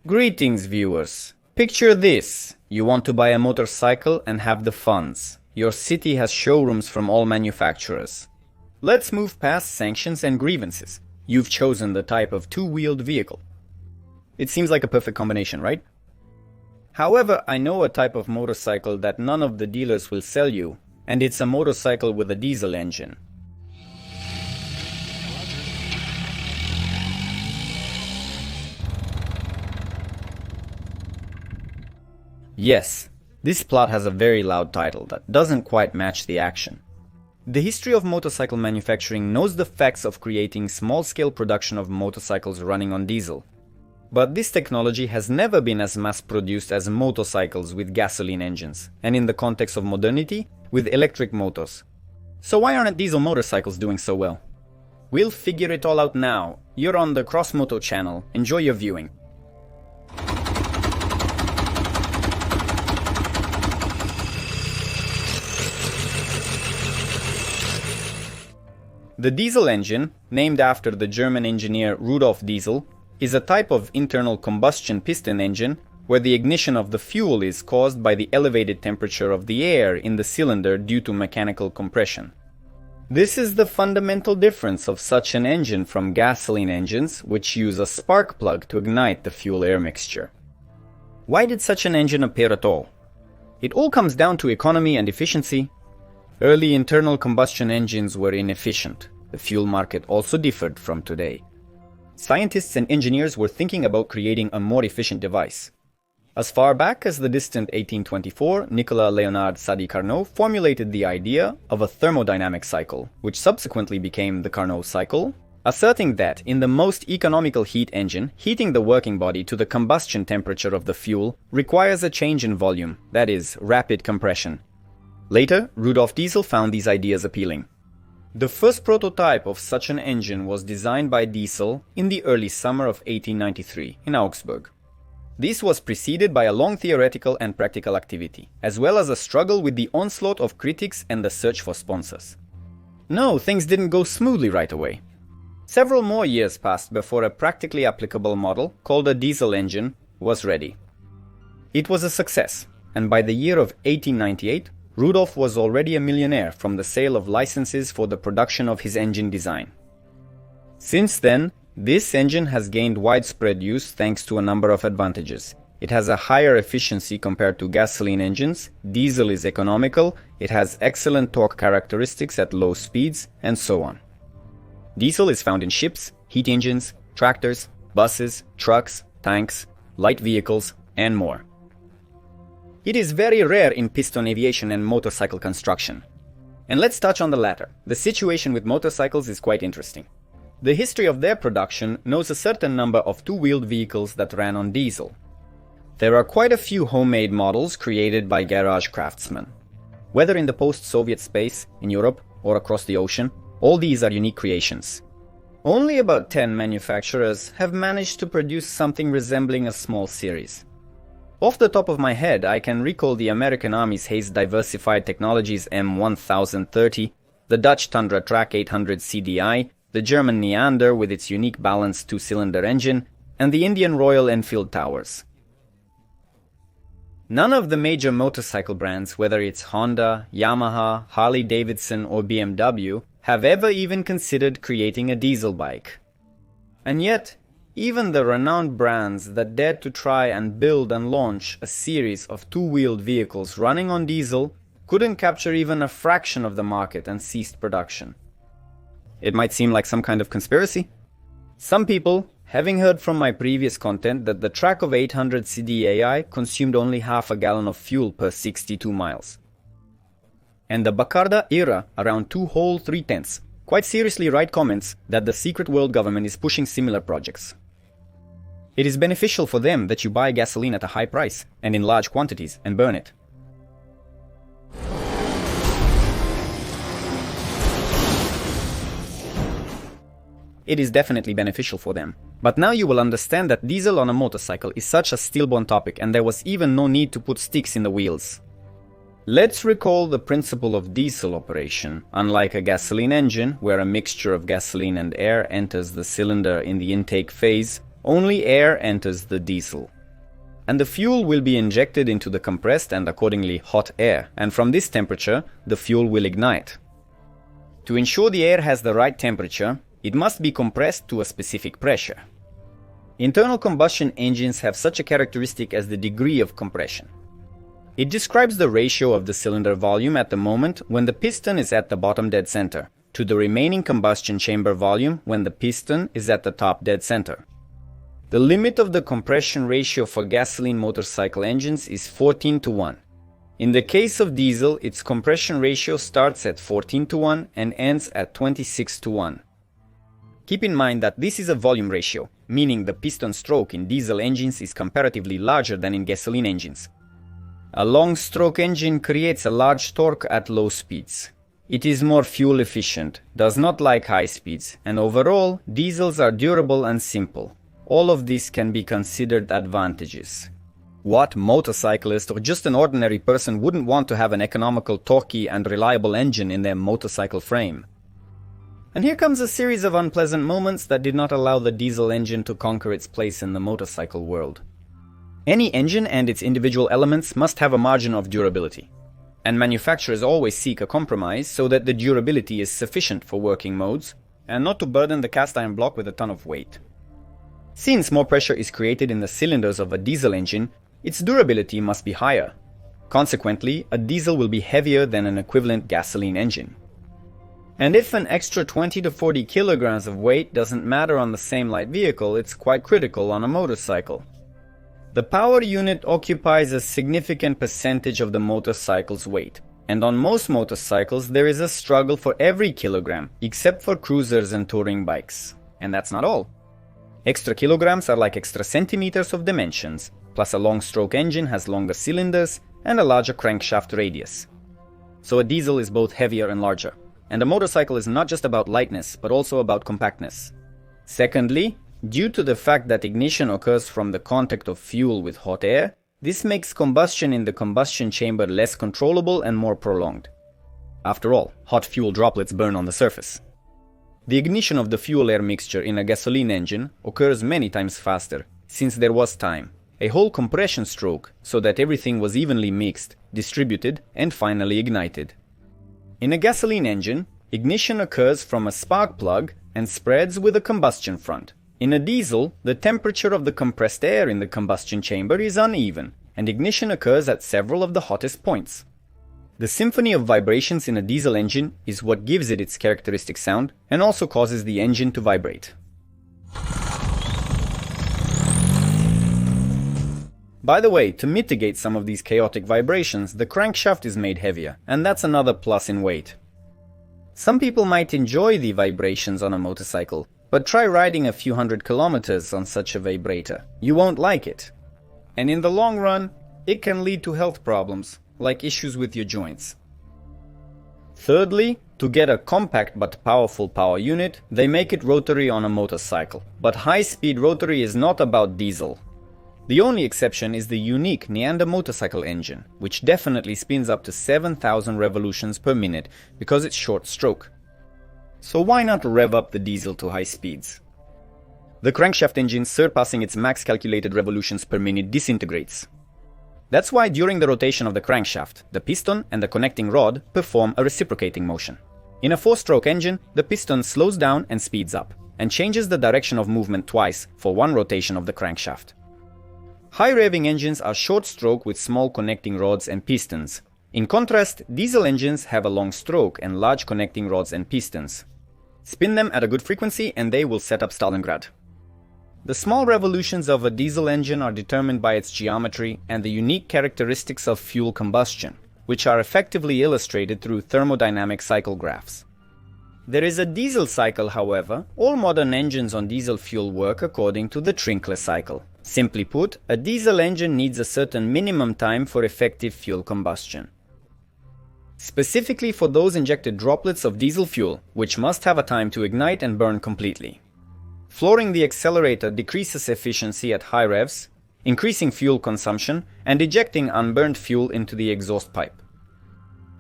Greetings, viewers. Picture this. You want to buy a motorcycle and have the funds. Your city has showrooms from all manufacturers. Let's move past sanctions and grievances. You've chosen the type of two-wheeled vehicle. It seems like a perfect combination, right? However, I know a type of motorcycle that none of the dealers will sell you, and it's a motorcycle with a diesel engine. Yes, this plot has a very loud title that doesn't quite match the action. The history of motorcycle manufacturing knows the facts of creating small-scale production of motorcycles running on diesel. But this technology has never been as mass-produced as motorcycles with gasoline engines, and in the context of modernity, with electric motors. So why aren't diesel motorcycles doing so well? We'll figure it all out now. You're on the Cross Moto channel. Enjoy your viewing. The diesel engine, named after the German engineer Rudolf Diesel, is a type of internal combustion piston engine where the ignition of the fuel is caused by the elevated temperature of the air in the cylinder due to mechanical compression. This is the fundamental difference of such an engine from gasoline engines, which use a spark plug to ignite the fuel-air mixture. Why did such an engine appear at all? It all comes down to economy and efficiency. Early internal combustion engines were inefficient. The fuel market also differed from today. Scientists and engineers were thinking about creating a more efficient device. As far back as the distant 1824, Nicolas Léonard Sadi-Carnot formulated the idea of a thermodynamic cycle, which subsequently became the Carnot cycle, asserting that in the most economical heat engine, heating the working body to the combustion temperature of the fuel requires a change in volume, that is, rapid compression. Later, Rudolf Diesel found these ideas appealing. The first prototype of such an engine was designed by Diesel in the early summer of 1893 in Augsburg. This was preceded by a long theoretical and practical activity, as well as a struggle with the onslaught of critics and the search for sponsors. No, things didn't go smoothly right away. Several more years passed before a practically applicable model, called a diesel engine, was ready. It was a success, and by the year of 1898, Rudolf was already a millionaire from the sale of licenses for the production of his engine design. Since then, this engine has gained widespread use thanks to a number of advantages. It has a higher efficiency compared to gasoline engines, diesel is economical, it has excellent torque characteristics at low speeds, and so on. Diesel is found in ships, heat engines, tractors, buses, trucks, tanks, light vehicles, and more. It is very rare in piston aviation and motorcycle construction. And let's touch on the latter. The situation with motorcycles is quite interesting. The history of their production knows a certain number of two-wheeled vehicles that ran on diesel. There are quite a few homemade models created by garage craftsmen. Whether in the post-Soviet space, in Europe, or across the ocean, all these are unique creations. Only about 10 manufacturers have managed to produce something resembling a small series. Off the top of my head, I can recall the American Army's Hayes Diversified Technologies M1030, the Dutch Tundra Track 800 CDI, the German Neander with its unique balanced two-cylinder engine, and the Indian Royal Enfield Towers. None of the major motorcycle brands, whether it's Honda, Yamaha, Harley-Davidson or BMW, have ever even considered creating a diesel bike. And yet, even the renowned brands that dared to try and build and launch a series of two-wheeled vehicles running on diesel couldn't capture even a fraction of the market and ceased production. It might seem like some kind of conspiracy. Some people, having heard from my previous content that the Track of 800 CDAI consumed only half a gallon of fuel per 62 miles. And the Bacarda era around 2 whole 3/10, quite seriously write comments that the secret world government is pushing similar projects. It is beneficial for them that you buy gasoline at a high price and in large quantities and burn it. It is definitely beneficial for them. But now you will understand that diesel on a motorcycle is such a stillborn topic and there was even no need to put sticks in the wheels. Let's recall the principle of diesel operation. Unlike a gasoline engine, where a mixture of gasoline and air enters the cylinder in the intake phase, only air enters the diesel. and the fuel will be injected into the compressed and accordingly hot air, and from this temperature, the fuel will ignite. To ensure the air has the right temperature, it must be compressed to a specific pressure. Internal combustion engines have such a characteristic as the degree of compression. It describes the ratio of the cylinder volume at the moment when the piston is at the bottom dead center, to the remaining combustion chamber volume when the piston is at the top dead center. The limit of the compression ratio for gasoline motorcycle engines is 14:1. In the case of diesel, its compression ratio starts at 14:1 and ends at 26:1. Keep in mind that this is a volume ratio, meaning the piston stroke in diesel engines is comparatively larger than in gasoline engines. A long-stroke engine creates a large torque at low speeds. It is more fuel efficient, does not like high speeds, and overall, diesels are durable and simple. All of this can be considered advantages. What motorcyclist or just an ordinary person wouldn't want to have an economical, torquey, and reliable engine in their motorcycle frame? And here comes a series of unpleasant moments that did not allow the diesel engine to conquer its place in the motorcycle world. Any engine and its individual elements must have a margin of durability, and manufacturers always seek a compromise so that the durability is sufficient for working modes, and not to burden the cast iron block with a ton of weight. Since more pressure is created in the cylinders of a diesel engine, its durability must be higher. Consequently, a diesel will be heavier than an equivalent gasoline engine. And if an extra 20 to 40 kilograms of weight doesn't matter on the same light vehicle, it's quite critical on a motorcycle. The power unit occupies a significant percentage of the motorcycle's weight, and on most motorcycles there is a struggle for every kilogram, except for cruisers and touring bikes. And that's not all. Extra kilograms are like extra centimeters of dimensions, plus a long-stroke engine has longer cylinders and a larger crankshaft radius. So a diesel is both heavier and larger, and a motorcycle is not just about lightness, but also about compactness. Secondly, due to the fact that ignition occurs from the contact of fuel with hot air, this makes combustion in the combustion chamber less controllable and more prolonged. After all, hot fuel droplets burn on the surface. The ignition of the fuel-air mixture in a gasoline engine occurs many times faster, since there was time, a whole compression stroke, so that everything was evenly mixed, distributed, and finally ignited. In a gasoline engine, ignition occurs from a spark plug and spreads with a combustion front. In a diesel, the temperature of the compressed air in the combustion chamber is uneven, and ignition occurs at several of the hottest points. The symphony of vibrations in a diesel engine is what gives it its characteristic sound and also causes the engine to vibrate. By the way, to mitigate some of these chaotic vibrations, the crankshaft is made heavier, and that's another plus in weight. Some people might enjoy the vibrations on a motorcycle, but try riding a few hundred kilometers on such a vibrator. You won't like it. And in the long run, it can lead to health problems, like issues with your joints. Thirdly, to get a compact but powerful power unit, they make it rotary on a motorcycle. But high-speed rotary is not about diesel. The only exception is the unique Neander motorcycle engine, which definitely spins up to 7,000 revolutions per minute because it's short stroke. So why not rev up the diesel to high speeds? The crankshaft engine surpassing its max calculated revolutions per minute disintegrates. That's why during the rotation of the crankshaft, the piston and the connecting rod perform a reciprocating motion. In a 4-stroke engine, the piston slows down and speeds up, and changes the direction of movement twice for one rotation of the crankshaft. High-revving engines are short-stroke with small connecting rods and pistons. In contrast, diesel engines have a long stroke and large connecting rods and pistons. Spin them at a good frequency and they will set up Stalingrad. The small revolutions of a diesel engine are determined by its geometry and the unique characteristics of fuel combustion, which are effectively illustrated through thermodynamic cycle graphs. There is a diesel cycle, however. All modern engines on diesel fuel work according to the Trinkler cycle. Simply put, a diesel engine needs a certain minimum time for effective fuel combustion. Specifically for those injected droplets of diesel fuel, which must have a time to ignite and burn completely. Flooring the accelerator decreases efficiency at high revs, increasing fuel consumption, and ejecting unburned fuel into the exhaust pipe.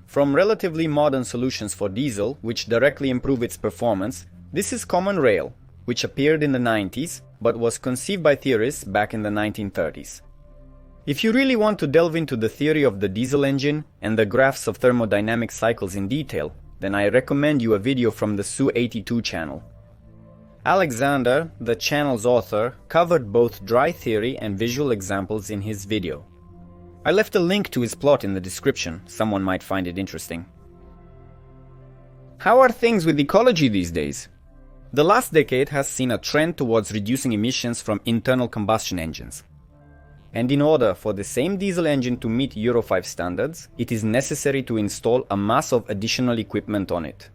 From relatively modern solutions for diesel, which directly improve its performance, this is common rail, which appeared in the 90s, but was conceived by theorists back in the 1930s. If you really want to delve into the theory of the diesel engine and the graphs of thermodynamic cycles in detail, then I recommend you a video from the Su82 channel. Alexander, the channel's author, covered both dry theory and visual examples in his video. I left a link to his plot in the description, someone might find it interesting. How are things with ecology these days? The last decade has seen a trend towards reducing emissions from internal combustion engines. And in order for the same diesel engine to meet Euro 5 standards, it is necessary to install a mass of additional equipment on it.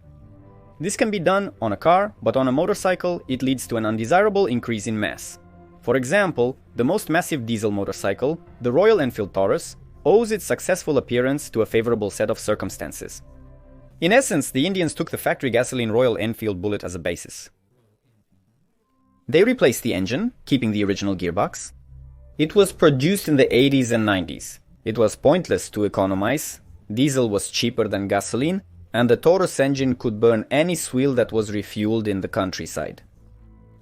This can be done on a car, but on a motorcycle it leads to an undesirable increase in mass. For example, the most massive diesel motorcycle, the Royal Enfield Taurus, owes its successful appearance to a favorable set of circumstances. In essence, the Indians took the factory gasoline Royal Enfield Bullet as a basis. They replaced the engine, keeping the original gearbox. It was produced in the 80s and 90s. It was pointless to economize, diesel was cheaper than gasoline, and the Taurus engine could burn any swale that was refueled in the countryside.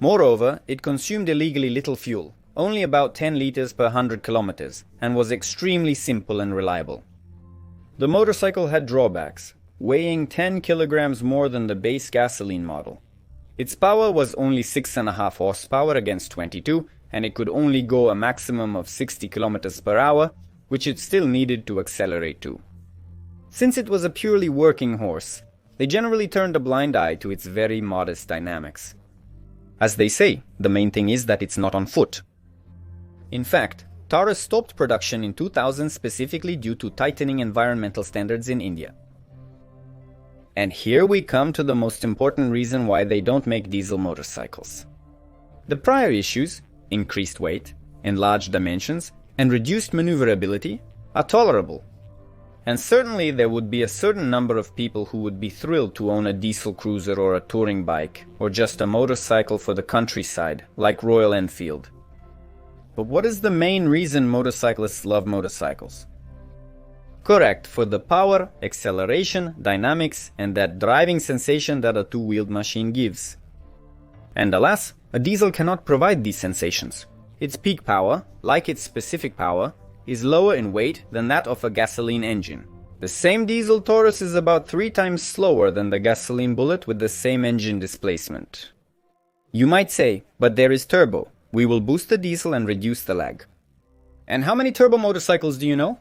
Moreover, it consumed illegally little fuel, only about 10 liters per 100 kilometers, and was extremely simple and reliable. The motorcycle had drawbacks, weighing 10 kilograms more than the base gasoline model. Its power was only 6.5 horsepower against 22, and it could only go a maximum of 60 kilometers per hour, which it still needed to accelerate to. Since it was a purely working horse, they generally turned a blind eye to its very modest dynamics. As they say, the main thing is that it's not on foot. In fact, Taurus stopped production in 2000 specifically due to tightening environmental standards in India. And here we come to the most important reason why they don't make diesel motorcycles. The prior issues, increased weight, enlarged dimensions, and reduced maneuverability, are tolerable. And certainly there would be a certain number of people who would be thrilled to own a diesel cruiser or a touring bike, or just a motorcycle for the countryside, like Royal Enfield. But what is the main reason motorcyclists love motorcycles? Correct, for the power, acceleration, dynamics, and that driving sensation that a two-wheeled machine gives. And alas, a diesel cannot provide these sensations. Its peak power, like its specific power, is lower in weight than that of a gasoline engine. The same diesel Taurus is about 3 times slower than the gasoline Bullet with the same engine displacement. You might say, but there is turbo. We will boost the diesel and reduce the lag. And how many turbo motorcycles do you know?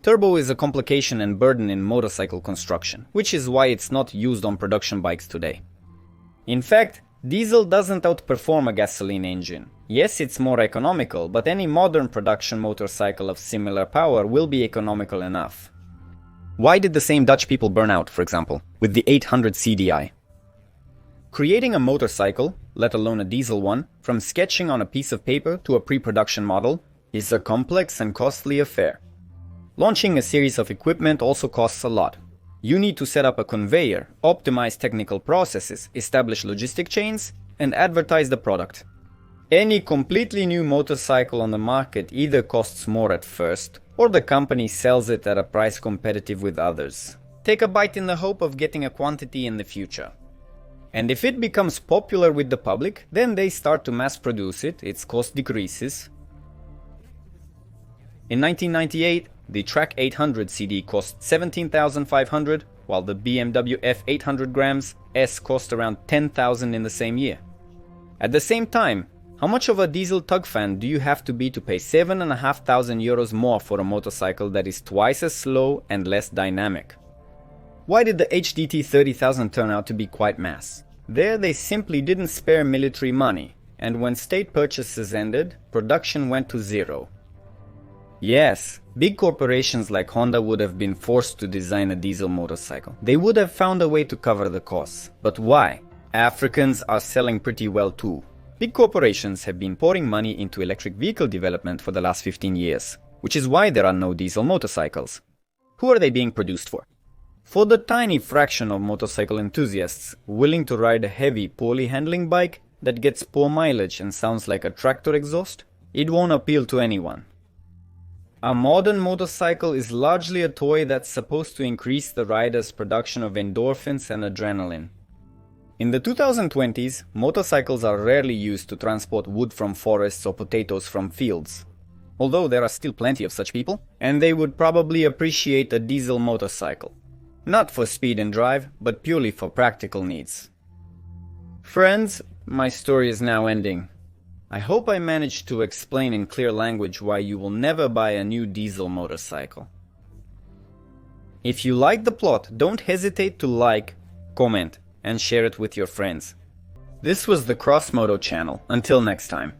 Turbo is a complication and burden in motorcycle construction, which is why it's not used on production bikes today. In fact, diesel doesn't outperform a gasoline engine. Yes, it's more economical, but any modern production motorcycle of similar power will be economical enough. Why did the same Dutch people burn out, for example, with the 800 CDI? Creating a motorcycle, let alone a diesel one, from sketching on a piece of paper to a pre-production model, is a complex and costly affair. Launching a series of equipment also costs a lot. You need to set up a conveyor, optimize technical processes, establish logistic chains, and advertise the product. Any completely new motorcycle on the market either costs more at first, or the company sells it at a price competitive with others. Take a bite in the hope of getting a quantity in the future. And if it becomes popular with the public, then they start to mass produce it, its cost decreases. In 1998, the Track 800 CD cost $17,500, while the BMW F800 grams S cost around $10,000 in the same year. At the same time, how much of a diesel tug fan do you have to be to pay €7,500 more for a motorcycle that is twice as slow and less dynamic? Why did the HDT 30,000 turn out to be quite mass? There they simply didn't spare military money, and when state purchases ended, production went to zero. Yes, big corporations like Honda would have been forced to design a diesel motorcycle. They would have found a way to cover the costs. But why? Africans are selling pretty well too. Big corporations have been pouring money into electric vehicle development for the last 15 years, which is why there are no diesel motorcycles. Who are they being produced for? For the tiny fraction of motorcycle enthusiasts willing to ride a heavy, poorly handling bike that gets poor mileage and sounds like a tractor exhaust, it won't appeal to anyone. A modern motorcycle is largely a toy that's supposed to increase the rider's production of endorphins and adrenaline. In the 2020s, motorcycles are rarely used to transport wood from forests or potatoes from fields. although there are still plenty of such people, and they would probably appreciate a diesel motorcycle. Not for speed and drive, but purely for practical needs. Friends, my story is now ending. I hope I managed to explain in clear language why you will never buy a new diesel motorcycle. If you like the plot, don't hesitate to like, comment, and share it with your friends. This was the CrossMoto channel. Until next time.